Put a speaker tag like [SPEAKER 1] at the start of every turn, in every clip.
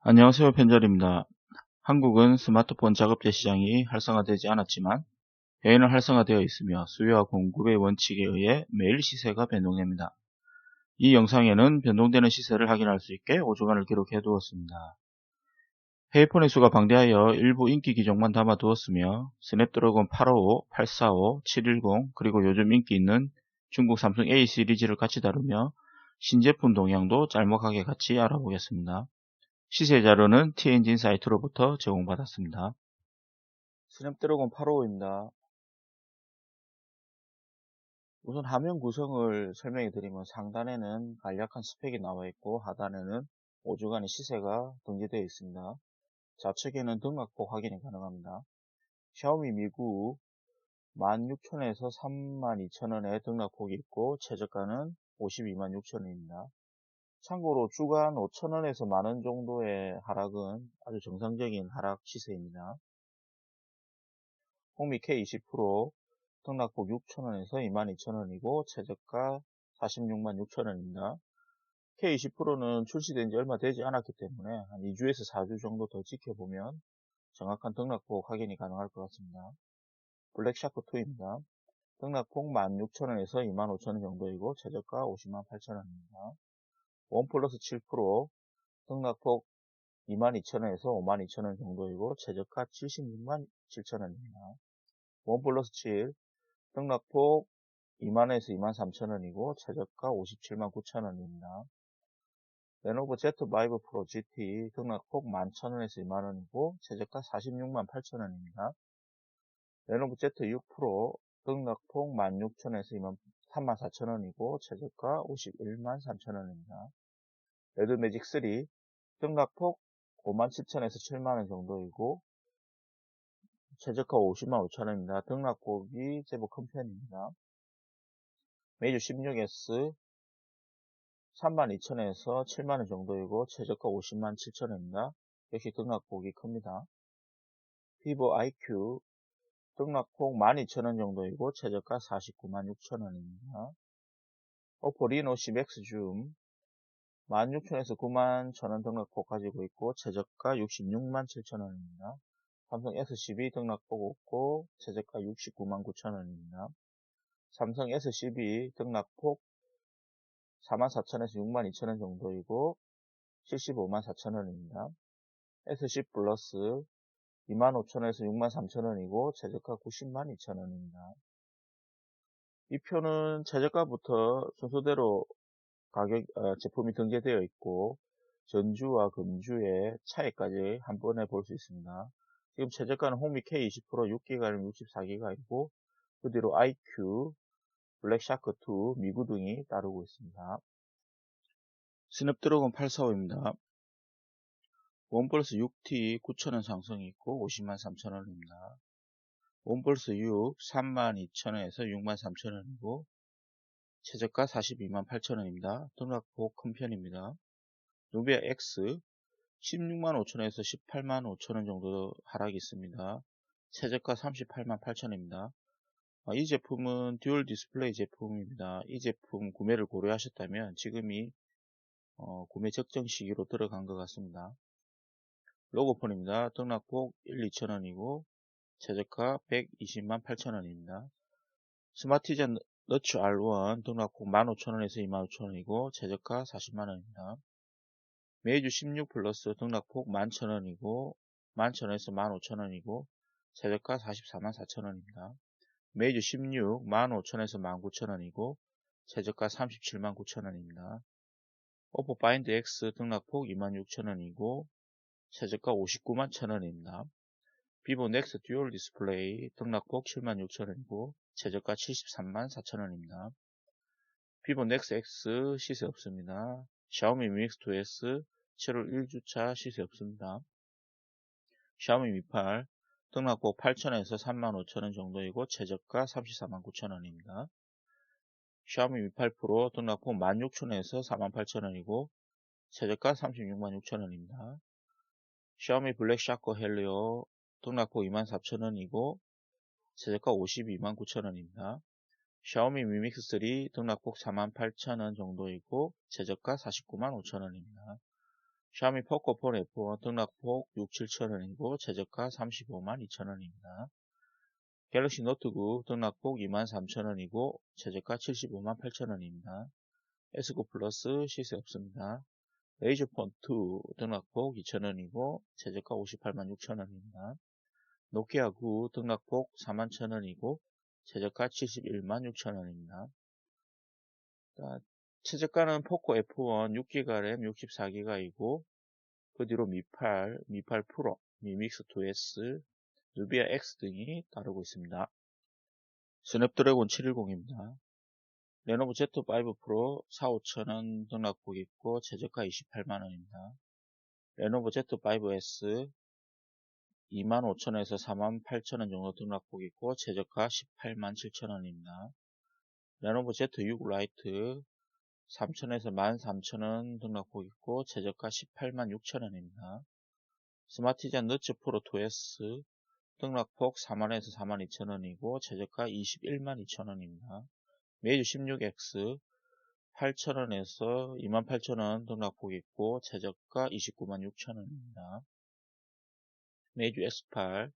[SPEAKER 1] 안녕하세요. 편절입니다. 한국은 스마트폰 작업제 시장이 활성화되지 않았지만 해외는 활성화되어 있으며 수요와 공급의 원칙에 의해 매일 시세가 변동됩니다. 이 영상에는 변동되는 시세를 확인할 수 있게 5주간을 기록해 두었습니다. 해외폰의 수가 방대하여 일부 인기 기종만 담아 두었으며 스냅드래곤 855, 845, 710 그리고 요즘 인기 있는 중국 삼성 A 시리즈를 같이 다루며 신제품 동향도 짤막하게 같이 알아보겠습니다. 시세 자료는 T엔진 사이트로부터 제공받았습니다. 스냅드래곤 855입니다. 우선 화면 구성을 설명해 드리면 상단에는 간략한 스펙이 나와 있고 하단에는 5주간의 시세가 등재되어 있습니다. 좌측에는 등락폭 확인이 가능합니다. 샤오미 미구 16,000원에서 32,000원의 등락폭이 있고 최저가는 526,000원입니다. 참고로 주간 5,000원에서 만원 정도의 하락은 아주 정상적인 하락 시세입니다. 홍미 K20 프로 등락폭 6,000원에서 22,000원이고 최저가 46만 6천원입니다. K20 프로는 출시된 지 얼마 되지 않았기 때문에 한 2주에서 4주 정도 더 지켜보면 정확한 등락폭 확인이 가능할 것 같습니다. 블랙샤크2입니다. 등락폭 16,000원에서 25,000원 정도이고 최저가 50만 8천원입니다. 원플러스 7 프로 등락폭 22,000원에서 52,000원 정도이고 최저가 76만 7천원입니다. 원플러스 7 등락폭 2만원에서 23,000원이고 최저가 57만 9천원입니다. 레노버 Z5 프로 GT 등락폭 11,000원에서 2만원이고 최저가 46만 8천원입니다. 레노버 Z6 프로 등락폭 16,000원에서 34,000원이고 최저가 51만 3천원입니다. 레드매직 3 등락폭 57,000원에서 7만원 정도이고 최저가 50만 5천원입니다. 등락폭이 제법 큰 편입니다. 메이저 16S 32,000원에서 7만원 정도이고 최저가 50만 7천원입니다. 역시 등락폭이 큽니다. 비보 IQ 등락폭 12,000원 정도이고 최저가 49만 6천원입니다. 오포 리노 10X 줌 16,000원에서 9만 1,000원 등락폭 가지고 있고 최저가 66만 7천원입니다. 삼성 S12 등락폭 없고 최저가 69만 9천원입니다. 삼성 S12 등락폭 44,000원에서 62,000원 정도이고 75만 4천원입니다. S10 플러스 25,000원에서 63,000원이고 최저가 90만 2천원입니다. 이 표는 최저가부터 순서대로 가격 제품이 등재되어 있고 전주와 금주의 차이까지 한 번에 볼 수 있습니다. 지금 최저가는 홍미 K20 프로 6기가는 64기가이고 그 뒤로 IQ, 블랙샤크2, 미구 등이 따르고 있습니다. 스냅드래곤 845입니다. 원플러스 6T 9,000원 상승이 있고 50만 3천원입니다. 원플러스 6 32,000원에서 6만 3천원이고 최저가 42만 8천원입니다. 등락폭 큰 편입니다. 누비아 X 16만 5천원에서 18만 5천원 정도 하락이 있습니다. 최저가 38만 8천원입니다. 이 제품은 듀얼 디스플레이 제품입니다. 이 제품 구매를 고려하셨다면 지금이 구매 적정 시기로 들어간 것 같습니다. 로고폰입니다. 등락폭 2,000원이고 최저가 120만 8천원입니다. 스마티전 너츠 R1 등락폭 15,000원에서 25,000원이고 최저가 40만원입니다. 메이주 16 플러스 등락폭 11,000원이고 11,000원에서 15,000원이고 최저가 44만 4천원입니다. 메이주 16 15,000원에서 19,000원이고 최저가 37만 9천원입니다. 오포 파인드 X 등락폭 26,000원이고 최저가 59만 1,000원입니다. 비보 넥스 듀얼 디스플레이 등락폭 76,000원이고 최저가 73만 4천원입니다. 비보 넥스 X 시세 없습니다. 샤오미 미믹스 2S 7월 1주차 시세 없습니다. 샤오미 미 8 등락폭 8,000원에서 35,000원 정도이고 최저가 34만 9천원입니다. 샤오미 미 8 프로 등락폭 16,000원에서 48,000원이고 최저가 36만 6천원입니다. 샤오미 블랙샤커 헬리오 등락폭 24,000원이고 최저가 52만 9천원입니다. 샤오미 미믹스 3 등락폭 48,000원 정도이고 최저가 49만 5천원입니다. 샤오미 포코폰 F1 등락폭 6, 7천원이고 최저가 35만 2천원입니다. 갤럭시 노트 9 등락폭 23,000원이고 최저가 75만 8천원입니다. S9 플러스 시세 없습니다. 레이저폰 2 등락폭 2,000원이고 최저가 58만 6천원입니다. 노키아 9 등락폭 41,000원이고 최저가 71만 6천원입니다. 최저가는 포코 F1 6GB 램 64GB이고 그 뒤로 미8 프로, 미믹스 2S, 누비아 X 등이 따르고 있습니다. 스냅드래곤 710입니다. 레노버 Z5 프로 4,5천원 등락폭 있고 최저가 28만원입니다. 레노버 Z5S 25,000원에서 48,000원 정도 등락폭 있고 최저가 18만 7천원입니다. 레노버 Z6 라이트 3,000원에서 13,000원 등락폭 있고 최저가 18만 6천원입니다. 스마티전 너츠 프로 2S 등락폭 4만원에서 42,000원이고 최저가 21만 2천원입니다. 메이저 16X 8,000원에서 28,000원 등락폭 있고 최저가 29만 6천원입니다. 메이저 S8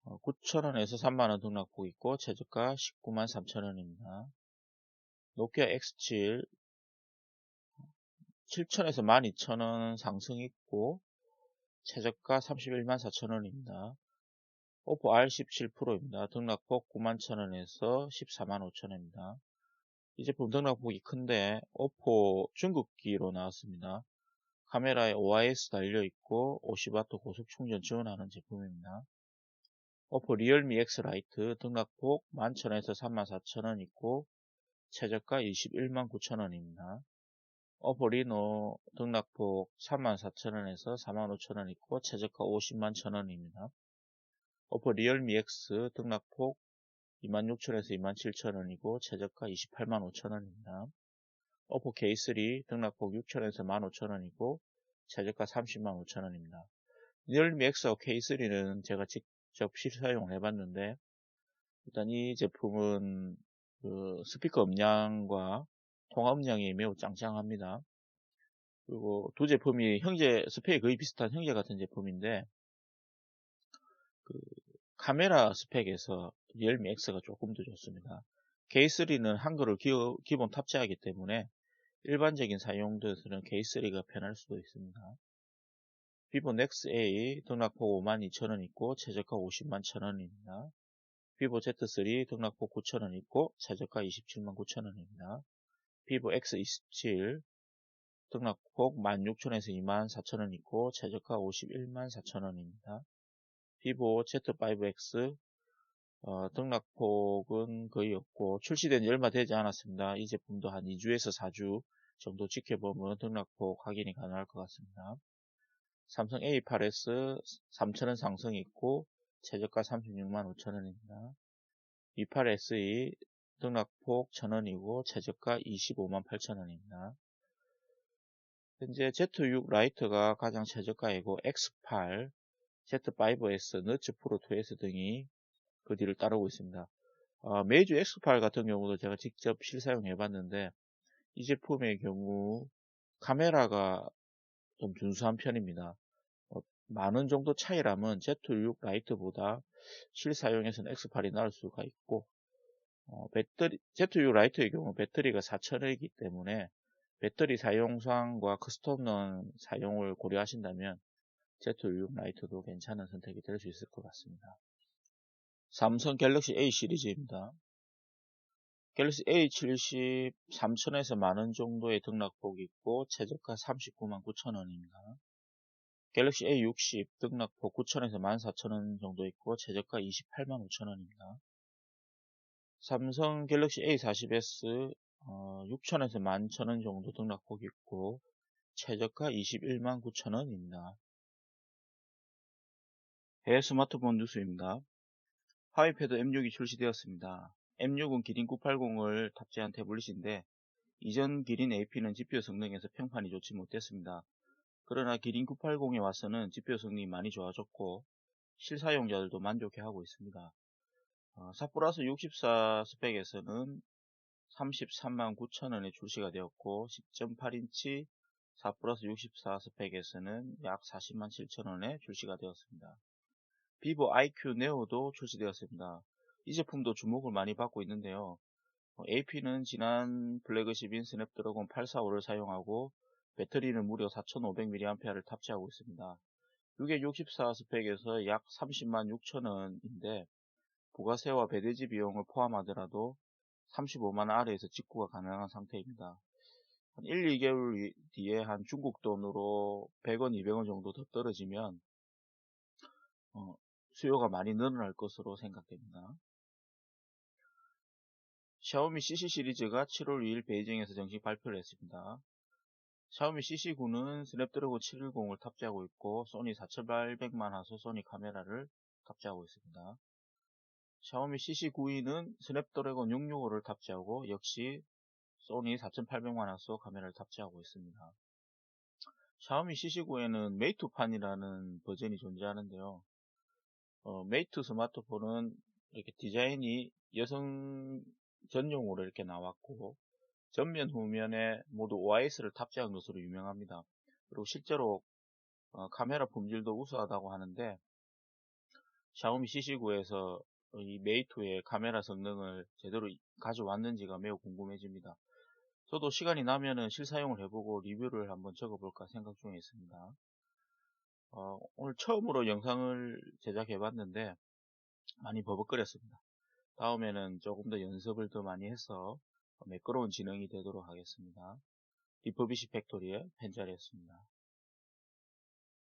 [SPEAKER 1] 9,000원에서 3만원 등락폭 있고 최저가 19만 3천원입니다. 노키아 X7 7,000원에서 12,000원 상승 있고 최저가 31만 4천원입니다. 오포 R17 프로입니다. 등락폭 91,000원에서 14만 5천원입니다. 이 제품 등락폭이 큰데 오포 중국기로 나왔습니다. 카메라에 OIS 달려있고 50W 고속 충전 지원하는 제품입니다. 오포 리얼미 X 라이트 등락폭 11,000원에서 34,000원 있고 최저가 21만 9천원입니다. 오포 리노 등락폭 34,000원에서 45,000원 있고 최저가 50만 1,000원입니다. 오포 리얼미 X 등락폭 26,000원에서 27,000원이고 최저가 28만 5천원입니다. 오포 K3 등락폭 6,000원에서 15,000원이고 최저가 30만 5천원입니다. 리얼미 X와 K3는 제가 직접 실사용을 해봤는데 일단 이 제품은 스피커 음량과 통화 음량이 매우 짱짱합니다. 그리고 두 제품이 형제 스펙이 거의 비슷한 형제 같은 제품인데 카메라 스펙에서 리얼미 X가 조금 더 좋습니다. K3는 한글을 기본 탑재하기 때문에 일반적인 사용자에서는 K3가 편할 수도 있습니다. 비보 넥스 A 등락폭 52,000원 있고 최저가 50만 1,000원입니다. 비보 Z3 등락폭 9,000원 있고 최저가 27만 9천원입니다. 비보 X27 등락폭 16,000원에서 24,000원 있고 최저가 51만 4천원입니다. 비보 Z5X 등락폭은 거의 없고 출시된 지 얼마 되지 않았습니다. 이 제품도 한 2주에서 4주 정도 지켜보면 등락폭 확인이 가능할 것 같습니다. 삼성 A8S 3,000원 상승이 있고 최저가 36만 5천원입니다. B8SE 등락폭 1,000원이고 최저가 25만 8천원입니다. 현재 Z6 라이트가 가장 최저가이고 X8, Z5S, 너츠 프로 2S 등이 그 뒤를 따르고 있습니다. 메이저 X8 같은 경우도 제가 직접 실사용 해봤는데 이 제품의 경우 카메라가 좀 준수한 편입니다. 많은 정도 차이라면 Z6 라이트보다 실사용에서는 X8이 나을 수가 있고 Z6 라이트의 경우 배터리가 4,000원이기 때문에 배터리 사용상과 커스텀런 사용을 고려하신다면 Z6 라이트도 괜찮은 선택이 될 수 있을 것 같습니다. 삼성 갤럭시 A 시리즈입니다. 갤럭시 A70 3,000원에서 만원 정도의 등락폭이 있고 최저가 39만 9천원입니다. 갤럭시 A60 등락폭 9,000원에서 14,000원 정도 있고 최저가 28만 5천원입니다. 삼성 갤럭시 A40S 6,000원에서 11,000원 정도 등락폭이 있고 최저가 21만 9천원입니다. 해외 스마트폰 뉴스입니다. 하이패드 M6이 출시되었습니다. M6은 기린 980을 탑재한 태블릿인데 이전 기린 AP는 GPU 성능에서 평판이 좋지 못했습니다. 그러나 기린 980에 와서는 GPU 성능이 많이 좋아졌고 실사용자들도 만족해하고 있습니다. 4플러스64 스펙에서는 33만 9천원에 출시가 되었고 10.8인치 4 플러스 64 스펙에서는 약 407,000원에 출시가 되었습니다. 비보 IQ 네오도 출시되었습니다. 이 제품도 주목을 많이 받고 있는데요. AP는 지난 플래그십인 스냅드래곤 845를 사용하고 배터리는 무려 4500mAh를 탑재하고 있습니다. 이게 64 스펙에서 약 306,000원인데 부가세와 배대지 비용을 포함하더라도 35만원 아래에서 직구가 가능한 상태입니다. 한 1, 2개월 뒤에 한 중국 돈으로 100원, 200원 정도 더 떨어지면 수요가 많이 늘어날 것으로 생각됩니다. 샤오미 CC 시리즈가 7월 2일 베이징에서 정식 발표를 했습니다. 샤오미 CC9는 스냅드래곤 710을 탑재하고 있고 소니 4800만 화소 소니 카메라를 탑재하고 있습니다. 샤오미 CC92는 스냅드래곤 665를 탑재하고 역시 소니 4800만 화소 카메라를 탑재하고 있습니다. 샤오미 CC9에는 메이트판이라는 버전이 존재하는데요. 메이트 스마트폰은 이렇게 디자인이 여성 전용으로 이렇게 나왔고 전면 후면에 모두 OIS를 탑재한 것으로 유명합니다. 그리고 실제로 카메라 품질도 우수하다고 하는데 샤오미 CC9에서 이 메이트의 카메라 성능을 제대로 가져왔는지가 매우 궁금해집니다. 저도 시간이 나면은 실사용을 해보고 리뷰를 한번 적어볼까 생각 중에 있습니다. 오늘 처음으로 영상을 제작해봤는데 많이 버벅거렸습니다. 다음에는 조금 더 연습을 더 많이 해서 매끄러운 진행이 되도록 하겠습니다. 리퍼비시 팩토리의 펜자리였습니다.